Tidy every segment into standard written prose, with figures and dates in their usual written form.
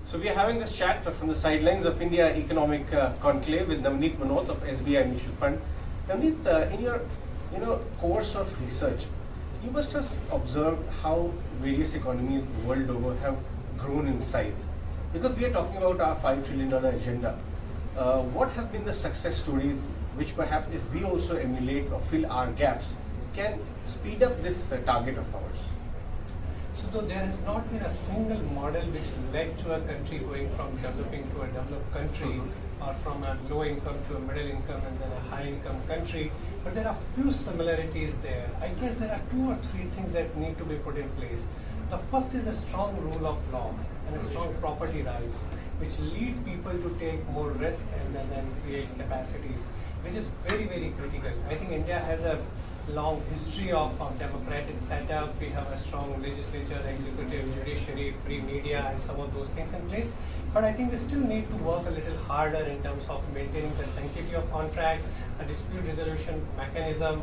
So we are having this chat from the sidelines of India Economic Conclave with Navneet Munot of SBI Mutual Fund. Navneet, in your course of research, you must have observed how various economies world over have grown in size. Because we are talking about our $5 trillion agenda. What have been the success stories which perhaps if we also emulate or fill our gaps can speed up this target of ours? So though there has not been a single model which led to a country going from developing to a developed country or from a low income to a middle income and then a high income country, but there are few similarities there. I guess there are 2 or 3 things that need to be put in place. The first is a strong rule of law and a strong property rights, which lead people to take more risk and then create capacities, which is very, very critical. I think India has a long history of democratic setup. We have a strong legislature, executive, judiciary, free media, and some of those things in place. But I think we still need to work a little harder in terms of maintaining the sanctity of contract, a dispute resolution mechanism,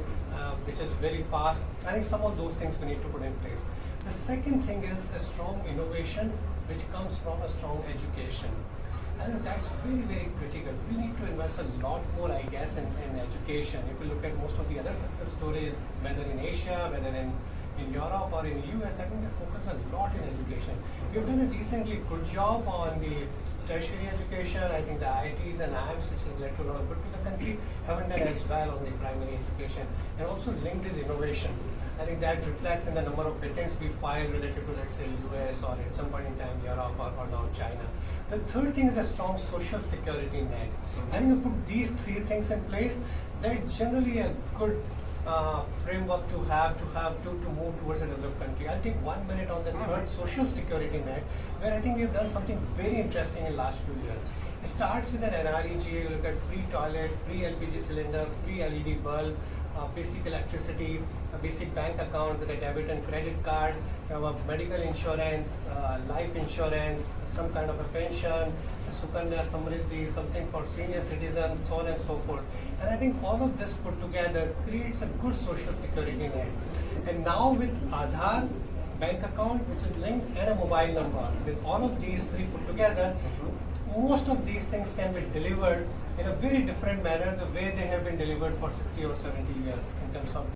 which is very fast. I think some of those things we need to put in place. The second thing is a strong innovation, which comes from a strong education. And that's very, very critical. We need to invest a lot more, I guess, in education. If you look at most of the other success stories, whether in Asia, whether in Europe or in the US, I think they focus a lot in education. We've done a decently good job on the tertiary education. I think the IITs and IIMs, which has led to a lot of good to the country, haven't done as well on the primary education. And also linked is innovation. I think that reflects in the number of patents we file relative to, let's say, US or at some point in time Europe or now China. The third thing is a strong social security net. I think you put these 3 things in place, they're generally a good framework to move towards a developed country. I'll take 1 minute on the third, social security net, where I think we've done something very interesting in the last few years. It starts with an NREGA. You look at free toilet, free LPG cylinder, free LED bulb, basic electricity, a basic bank account with a debit and credit card, you have a medical insurance, life insurance, some kind of a pension, Sukanya Samriddhi, something for senior citizens, so on and so forth. And I think all of this put together creates a good social security net. And now with Aadhaar, bank account which is linked, and a mobile number, with all of these 3 put together, most of these things can be delivered in a very different manner the way they have been delivered for 60 or 70 years in terms of